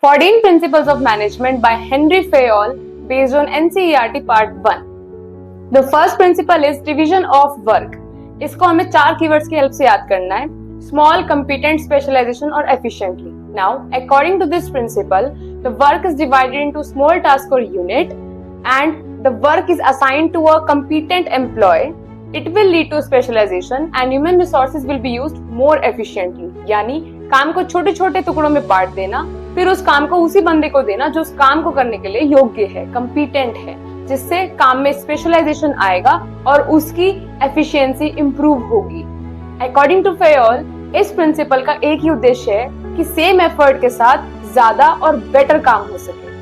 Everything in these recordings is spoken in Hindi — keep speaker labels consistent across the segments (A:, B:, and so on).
A: 14 Principles of Management by Henry Fayol based on NCERT Part 1. The first principle is division of work. इसको हमें 4 keywords की help से याद करना है. Small, competent, specialization और efficiently. Now, according to this principle, the work is divided into small task or unit and the work is assigned to a competent employee. It will lead to specialization and human resources will be used more efficiently. यानी काम को छोटे छोटे टुकड़ों में बांट देना, फिर उस काम को उसी बंदे को देना जो उस काम को करने के लिए योग्य है, कंपिटेंट है, जिससे काम में स्पेशलाइजेशन आएगा और उसकी एफिशिएंसी इंप्रूव होगी. अकॉर्डिंग टू फेयोल, इस प्रिंसिपल का एक ही उद्देश्य है कि सेम एफर्ट के साथ ज्यादा और बेटर काम हो सके.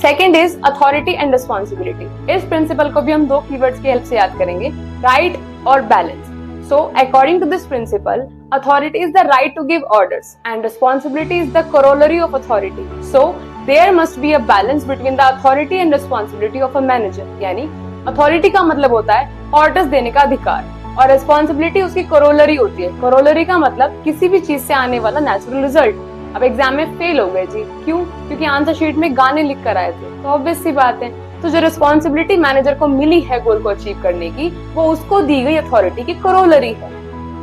A: Second is authority and responsibility. इस प्रिंसिपल को भी हम 2 कीवर्ड्स की हेल्प से याद करेंगे, राइट और balance. So, according to this principle, authority is the right to give orders and responsibility is the corollary of authority. So, there must be a balance between the authority and responsibility of a manager. यानी authority का मतलब होता है orders देने का अधिकार और responsibility उसकी corollary होती है. corollary का मतलब किसी भी चीज से आने वाला natural result. अब एग्जाम में फेल हो गए जी, क्यों? क्योंकि आंसर शीट में गाने लिख कर आए थे, तो ऑब्वियस सी बात है. तो जो रिस्पॉन्सिबिलिटी मैनेजर को मिली है गोल को अचीव करने की, वो उसको दी गई अथॉरिटी की कोरोलरी है.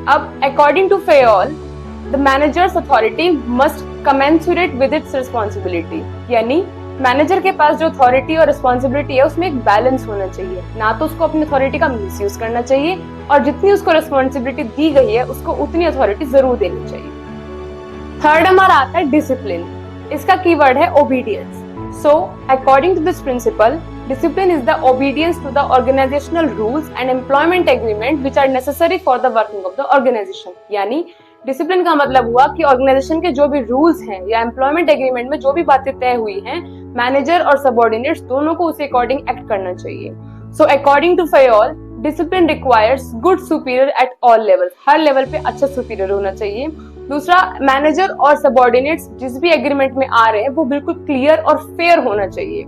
A: अब according to Fayol, the manager's authority must commensurate with its responsibility. यानी मैनेजर के पास जो अथॉरिटी और रिस्पॉन्सिबिलिटी है उसमें एक बैलेंस होना चाहिए. ना तो उसको अपनी अथॉरिटी का मिसयूज करना चाहिए और जितनी उसको रिस्पॉन्सिबिलिटी दी गई है उसको उतनी अथॉरिटी जरूर देनी चाहिए. थर्ड हमारा आता है डिसिप्लिन. इसका कीवर्ड है obedience. So, according to this principle, discipline is the obedience to the organizational rules and employment agreement which are necessary for the working of the organization. यानी डिसिप्लिन का मतलब हुआ कि ऑर्गेनाइजेशन के जो भी रूल्स हैं या एम्प्लॉयमेंट एग्रीमेंट में जो भी बातें तय हुई हैं, मैनेजर और सबऑर्डिनेट्स दोनों को उसी अकॉर्डिंग एक्ट करना चाहिए. So according to Fayol, discipline requires good superior at all level. हर लेवल पे अच्छा सुपीरियर होना चाहिए. दूसरा, मैनेजर और सबऑर्डिनेट्स जिस भी एग्रीमेंट में आ रहे हैं वो बिल्कुल क्लियर और फेयर होना चाहिए.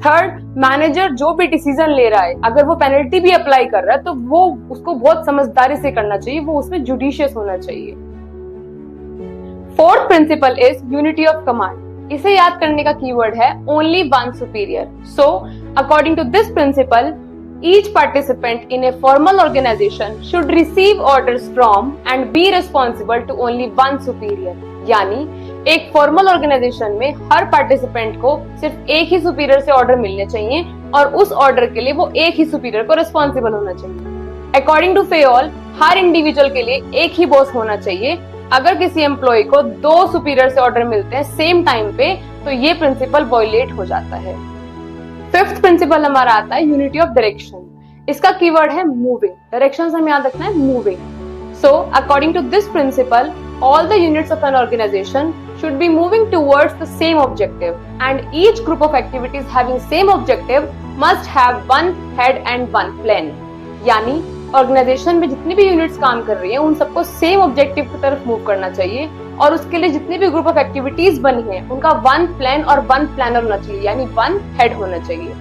A: थर्ड, मैनेजर जो भी डिसीजन ले रहा है, अगर वो पेनल्टी भी अप्लाई कर रहा है तो वो उसको बहुत समझदारी से करना चाहिए, वो उसमें जुडिशियस होना चाहिए. Fourth principle is unity of command. इसे याद करने का कीवर्ड है only one superior. So according to this principle, each participant in a formal organization should receive orders from and be responsible to only one superior. यानी एक फॉर्मल ऑर्गेनाइजेशन में हर पार्टिसिपेंट को सिर्फ एक ही सुपीरियर से ऑर्डर मिलने चाहिए और उस ऑर्डर के लिए वो एक ही सुपीरियर को रिस्पॉन्सिबल होना चाहिए. अकॉर्डिंग टू फेयोल, हर इंडिविजुअल के लिए एक ही बॉस होना चाहिए. अगर किसी एम्प्लॉय को 2 सुपीरियर से ऑर्डर मिलते हैं सेम टाइम पे तो ये प्रिंसिपल वायलेट हो जाता है. फिफ्थ प्रिंसिपल हमारा आता है यूनिटी ऑफ डायरेक्शन. इसका कीवर्ड है मूविंग. डायरेक्शन हमें याद रखना है moving. So according to this principle, all the units of an organization should be moving towards the same objective and each group of activities having same objective must have one head and one plan. यानी ऑर्गेनाइजेशन में जितनी भी यूनिट्स काम कर रही हैं उन सबको सेम ऑब्जेक्टिव की तरफ मूव करना चाहिए और उसके लिए जितने भी ग्रुप ऑफ एक्टिविटीज बनी हैं उनका वन प्लान और वन प्लानर होना चाहिए, यानी वन हेड होना चाहिए.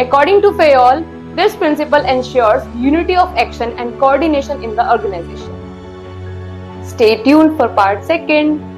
A: According to Fayol, this principle ensures unity of action and coordination in the organization. Stay tuned for part 2.